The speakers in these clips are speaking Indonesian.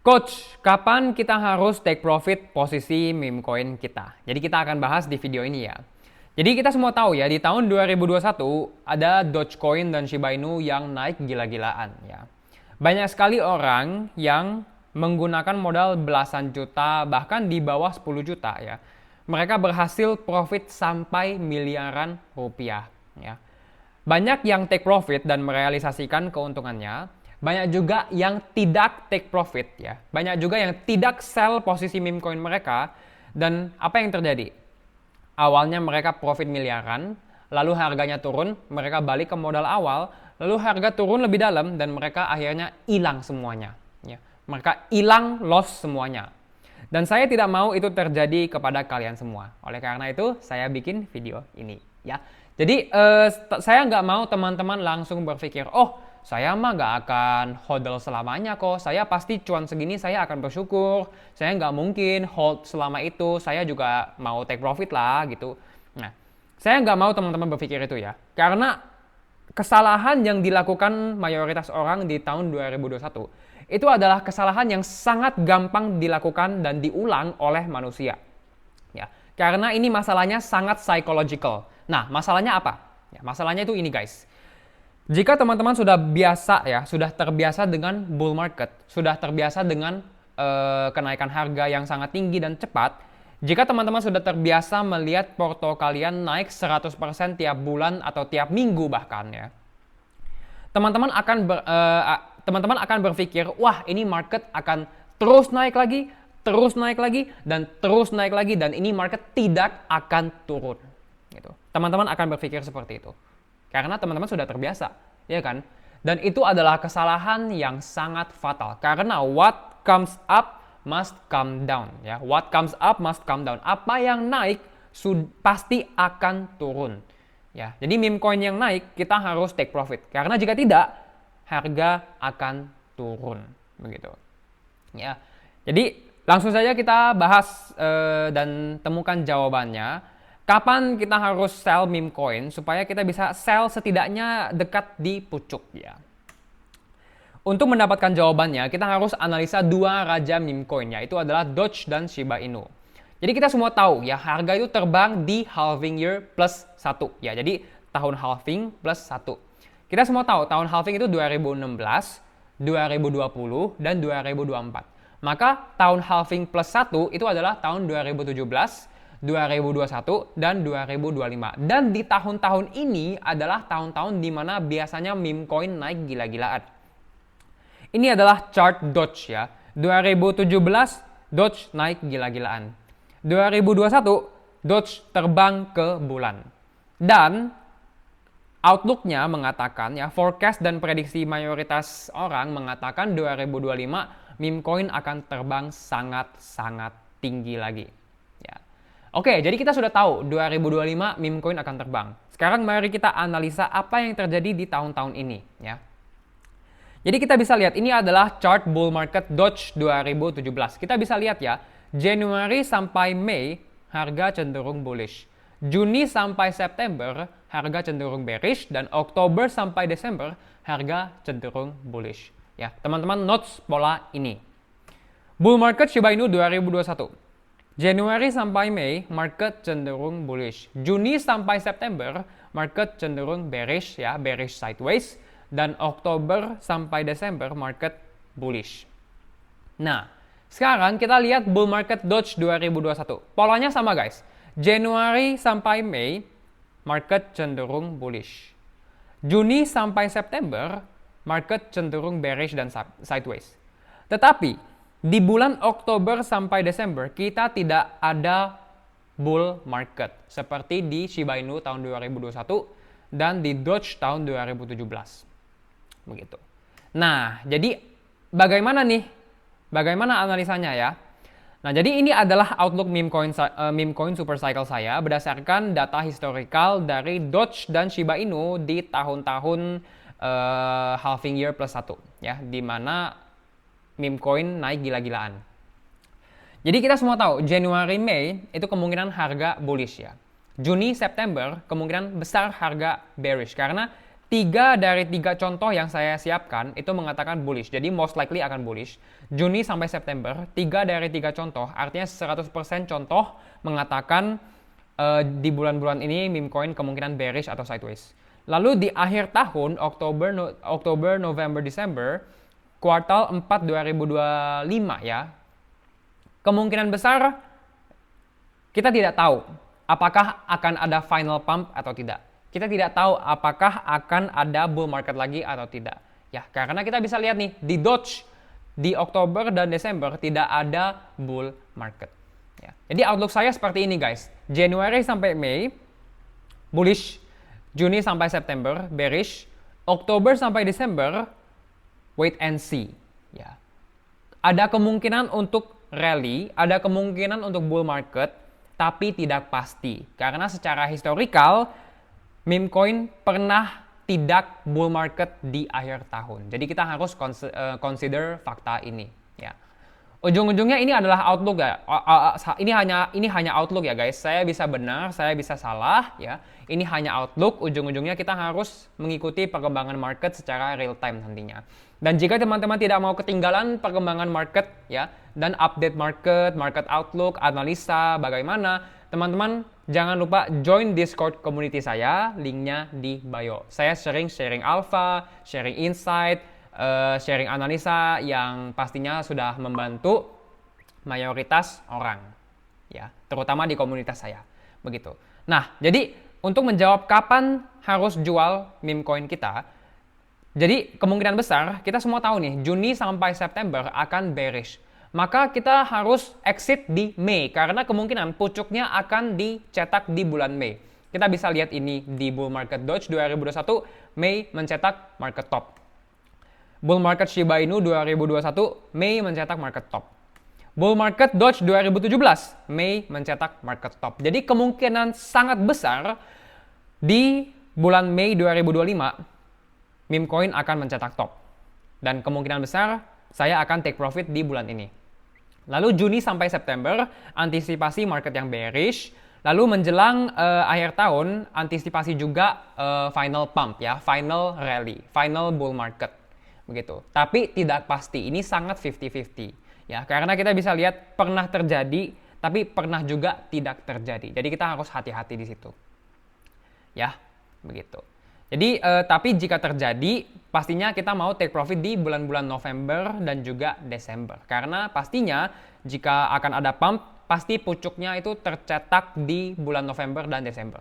Coach, kapan kita harus take profit posisi meme coin kita? Jadi kita akan bahas di video ini ya. Jadi kita semua tahu ya, di tahun 2021 ada Dogecoin dan Shiba Inu yang naik gila-gilaan ya. Banyak sekali orang yang menggunakan modal belasan juta, bahkan di bawah 10 juta ya. Mereka berhasil profit sampai miliaran rupiah ya. Banyak yang take profit dan merealisasikan keuntungannya. Banyak juga yang tidak take profit ya. Banyak juga yang tidak sell posisi meme coin mereka. Dan apa yang terjadi? Awalnya mereka profit miliaran, lalu harganya turun, mereka balik ke modal awal, lalu harga turun lebih dalam dan mereka akhirnya hilang semuanya ya. Mereka hilang, loss semuanya. Dan saya tidak mau itu terjadi kepada kalian semua. Oleh karena itu, saya bikin video ini ya. Jadi saya nggak mau teman-teman langsung berpikir, oh saya mah nggak akan hodl selamanya kok, saya pasti cuan segini saya akan bersyukur, saya nggak mungkin hold selama itu, saya juga mau take profit lah gitu. Nah, saya nggak mau teman-teman berpikir itu ya, karena kesalahan yang dilakukan mayoritas orang di tahun 2021 itu adalah kesalahan yang sangat gampang dilakukan dan diulang oleh manusia. Ya, karena ini masalahnya sangat psychological. Nah, masalahnya apa? Ya, masalahnya itu ini guys. Jika teman-teman sudah biasa ya, sudah terbiasa dengan bull market, sudah terbiasa dengan kenaikan harga yang sangat tinggi dan cepat, jika teman-teman sudah terbiasa melihat porto kalian naik 100% tiap bulan atau tiap minggu bahkan ya, teman-teman akan berpikir, wah ini market akan terus naik lagi, terus naik lagi, dan terus naik lagi, dan ini market tidak akan turun. Gitu. Teman-teman akan berpikir seperti itu. Karena teman-teman sudah terbiasa, ya kan? Dan itu adalah kesalahan yang sangat fatal. Karena what comes up must come down, ya. What comes up must come down. Apa yang naik pasti akan turun, ya. Jadi meme coin yang naik kita harus take profit. Karena jika tidak, harga akan turun, begitu. Ya. Jadi langsung saja kita bahas dan temukan jawabannya. Kapan kita harus sell meme coin supaya kita bisa sell setidaknya dekat di pucuk ya. Untuk mendapatkan jawabannya, kita harus analisa dua raja meme coin, yaitu adalah Doge dan Shiba Inu. Jadi kita semua tahu ya, harga itu terbang di halving year plus 1 ya. Jadi tahun halving plus 1. Kita semua tahu tahun halving itu 2016, 2020 dan 2024. Maka tahun halving plus 1 itu adalah tahun 2017, 2021 dan 2025. Dan di tahun-tahun ini adalah tahun-tahun di mana biasanya meme coin naik gila-gilaan. Ini adalah chart Doge ya. 2017 Doge naik gila-gilaan. 2021 Doge terbang ke bulan. Dan outlook-nya mengatakan ya, forecast dan prediksi mayoritas orang mengatakan 2025 meme coin akan terbang sangat-sangat tinggi lagi. Oke, jadi kita sudah tahu 2025 meme coin akan terbang. Sekarang mari kita analisa apa yang terjadi di tahun-tahun ini ya. Jadi kita bisa lihat ini adalah chart bull market Doge 2017. Kita bisa lihat ya, Januari sampai Mei harga cenderung bullish. Juni sampai September harga cenderung bearish dan Oktober sampai Desember harga cenderung bullish. Ya, teman-teman notes pola ini. Bull market Shiba Inu 2021. Januari sampai Mei, market cenderung bullish. Juni sampai September, market cenderung bearish ya, bearish sideways. Dan Oktober sampai Desember, market bullish. Nah, sekarang kita lihat bull market Doge 2021. Polanya sama guys. Januari sampai Mei, market cenderung bullish. Juni sampai September, market cenderung bearish dan sideways. Tetapi di bulan Oktober sampai Desember, kita tidak ada bull market. Seperti di Shiba Inu tahun 2021 dan di Doge tahun 2017. Begitu. Nah, jadi bagaimana nih? Bagaimana analisanya ya? Nah, jadi ini adalah outlook meme coin super cycle saya berdasarkan data historical dari Doge dan Shiba Inu di tahun-tahun halving year plus 1. Ya, di mana meme coin naik gila-gilaan. Jadi kita semua tahu Januari Mei itu kemungkinan harga bullish ya. Juni September kemungkinan besar harga bearish karena 3 dari 3 contoh yang saya siapkan itu mengatakan bullish. Jadi most likely akan bullish. Juni sampai September, 3 dari 3 contoh, artinya 100% contoh mengatakan di bulan-bulan ini meme coin kemungkinan bearish atau sideways. Lalu di akhir tahun, Oktober, November, Desember, kuartal 4 2025 ya, kemungkinan besar kita tidak tahu apakah akan ada final pump atau tidak. Kita tidak tahu apakah akan ada bull market lagi atau tidak. Ya, karena kita bisa lihat nih di Doge di Oktober dan Desember tidak ada bull market. Ya. Jadi outlook saya seperti ini guys. Januari sampai Mei bullish, Juni sampai September bearish, Oktober sampai Desember wait and see. Ya. Ada kemungkinan untuk rally, ada kemungkinan untuk bull market, tapi tidak pasti. Karena secara historikal, meme coin pernah tidak bull market di akhir tahun. Jadi kita harus consider fakta ini. Ya. Ujung-ujungnya ini adalah outlook ya. Ini hanya outlook ya guys. Saya bisa benar, saya bisa salah ya. Ini hanya outlook. Ujung-ujungnya kita harus mengikuti perkembangan market secara real time nantinya. Dan jika teman-teman tidak mau ketinggalan perkembangan market ya dan update market outlook, analisa bagaimana, teman-teman jangan lupa join Discord community saya, linknya di bio. Saya sering sharing alpha, sharing insight, sharing analisa yang pastinya sudah membantu mayoritas orang ya, terutama di komunitas saya. Begitu. Nah, jadi untuk menjawab kapan harus jual meme coin kita, jadi kemungkinan besar kita semua tahu nih Juni sampai September akan bearish. Maka kita harus exit di Mei karena kemungkinan pucuknya akan dicetak di bulan Mei. Kita bisa lihat ini di bull market Doge 2021, Mei mencetak market top. Bull market Shiba Inu 2021, Mei mencetak market top. Bull market Doge 2017, Mei mencetak market top. Jadi kemungkinan sangat besar di bulan Mei 2025 meme coin akan mencetak top. Dan kemungkinan besar saya akan take profit di bulan ini. Lalu Juni sampai September, antisipasi market yang bearish. Lalu menjelang akhir tahun, antisipasi juga final pump ya, final rally, final bull market. Begitu. Tapi tidak pasti, ini sangat 50-50. Ya, karena kita bisa lihat pernah terjadi, tapi pernah juga tidak terjadi. Jadi kita harus hati-hati di situ. Ya, begitu. Jadi, tapi jika terjadi, pastinya kita mau take profit di bulan-bulan November dan juga Desember. Karena pastinya jika akan ada pump, pasti pucuknya itu tercetak di bulan November dan Desember.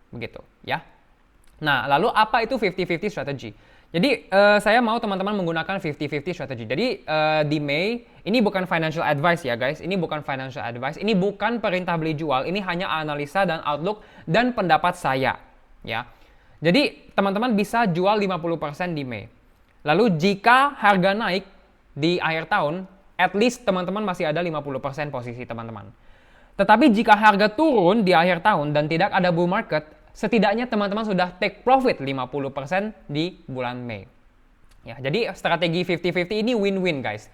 Begitu, ya. Nah, lalu apa itu 50-50 strategy? Jadi, saya mau teman-teman menggunakan 50-50 strategy. Jadi, di Mei, ini bukan financial advice ya guys. Ini bukan financial advice. Ini bukan perintah beli jual. Ini hanya analisa dan outlook dan pendapat saya. Ya. Jadi teman-teman bisa jual 50% di Mei. Lalu jika harga naik di akhir tahun, at least teman-teman masih ada 50% posisi teman-teman. Tetapi jika harga turun di akhir tahun dan tidak ada bull market, setidaknya teman-teman sudah take profit 50% di bulan Mei. Ya, jadi strategi 50-50 ini win-win guys.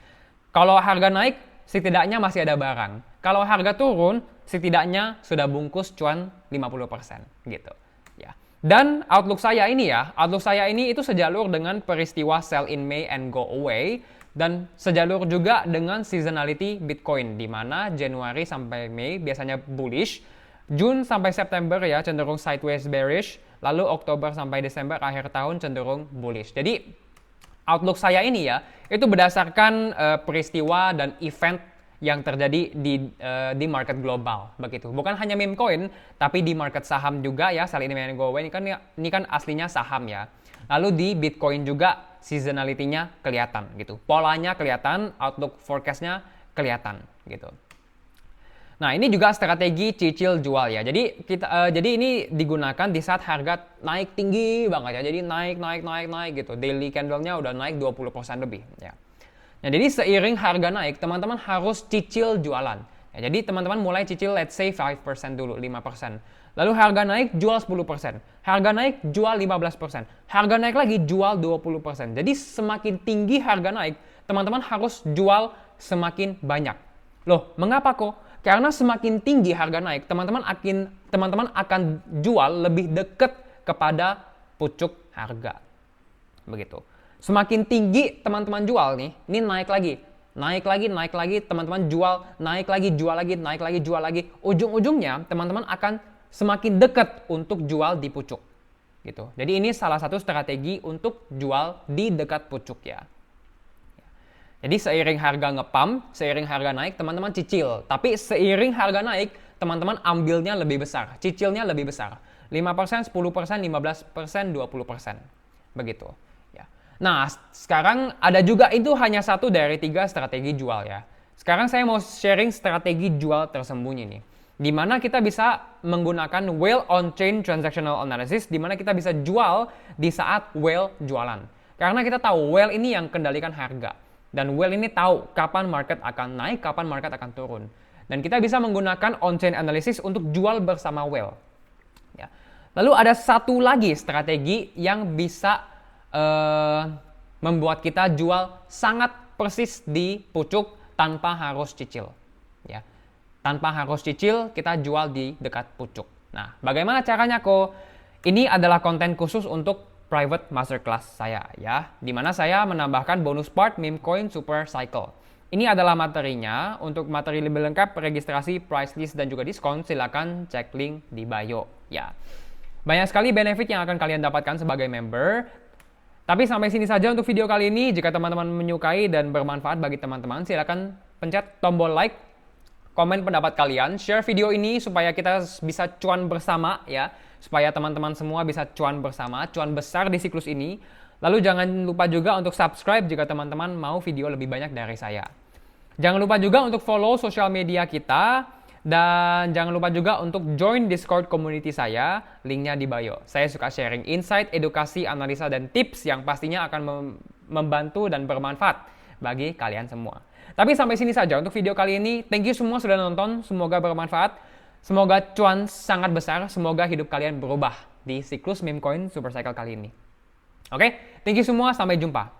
Kalau harga naik, setidaknya masih ada barang. Kalau harga turun, setidaknya sudah bungkus cuan 50% gitu. Ya. Dan outlook saya ini itu sejalur dengan peristiwa sell in May and go away, dan sejalur juga dengan seasonality Bitcoin, di mana Januari sampai Mei biasanya bullish, June sampai September ya cenderung sideways bearish, lalu Oktober sampai Desember akhir tahun cenderung bullish. Jadi outlook saya ini ya, itu berdasarkan peristiwa dan event yang terjadi di market global, begitu. Bukan hanya meme coin, tapi di market saham juga ya, sell in May and go away ini kan aslinya saham ya. Lalu di Bitcoin juga seasonality-nya kelihatan gitu. Polanya kelihatan, outlook forecast-nya kelihatan gitu. Nah, ini juga strategi cicil jual ya. Jadi ini digunakan di saat harga naik tinggi banget ya. Jadi naik gitu. Daily candle-nya udah naik 20% lebih ya. Nah, jadi seiring harga naik, teman-teman harus cicil jualan. Ya, jadi teman-teman mulai cicil let's say 5% dulu, 5%. Lalu harga naik, jual 10%. Harga naik, jual 15%. Harga naik lagi, jual 20%. Jadi semakin tinggi harga naik, teman-teman harus jual semakin banyak. Loh, mengapa kok? Karena semakin tinggi harga naik, teman-teman akan jual lebih dekat kepada pucuk harga. Begitu. Semakin tinggi teman-teman jual nih, ini naik lagi. Naik lagi, teman-teman jual, naik lagi, jual lagi, naik lagi, jual lagi. Ujung-ujungnya teman-teman akan semakin dekat untuk jual di pucuk. Gitu. Jadi ini salah satu strategi untuk jual di dekat pucuk ya. Jadi seiring harga ngepump, seiring harga naik, teman-teman cicil. Tapi seiring harga naik, teman-teman ambilnya lebih besar, cicilnya lebih besar. 5%, 10%, 15%, 20%. Begitu. Ya. Nah, sekarang ada juga itu hanya satu dari 3 strategi jual ya. Sekarang saya mau sharing strategi jual tersembunyi nih. Di mana kita bisa menggunakan whale on-chain transactional analysis, di mana kita bisa jual di saat whale jualan. Karena kita tahu whale ini yang kendalikan harga. Dan whale ini tahu kapan market akan naik, kapan market akan turun. Dan kita bisa menggunakan on-chain analysis untuk jual bersama whale. Ya. Lalu ada satu lagi strategi yang bisa membuat kita jual sangat persis di pucuk tanpa harus cicil. Ya. Tanpa harus cicil, kita jual di dekat pucuk. Nah, bagaimana caranya kok? Ini adalah konten khusus untuk private masterclass saya ya, di mana saya menambahkan bonus part meme coin super cycle. Ini adalah materinya. Untuk materi lebih lengkap, registrasi, price list dan juga diskon, silakan cek link di bio ya. Banyak sekali benefit yang akan kalian dapatkan sebagai member. Tapi sampai sini saja untuk video kali ini. Jika teman-teman menyukai dan bermanfaat bagi teman-teman, silakan pencet tombol like, komen pendapat kalian, share video ini supaya kita bisa cuan bersama ya. Supaya teman-teman semua bisa cuan bersama, cuan besar di siklus ini. Lalu jangan lupa juga untuk subscribe jika teman-teman mau video lebih banyak dari saya. Jangan lupa juga untuk follow sosial media kita. Dan jangan lupa juga untuk join Discord community saya, linknya di bio. Saya suka sharing insight, edukasi, analisa, dan tips yang pastinya akan membantu dan bermanfaat bagi kalian semua. Tapi sampai sini saja untuk video kali ini. Thank you semua sudah nonton, semoga bermanfaat. Semoga cuan sangat besar, semoga hidup kalian berubah di siklus meme coin super cycle kali ini. Oke, thank you semua, sampai jumpa.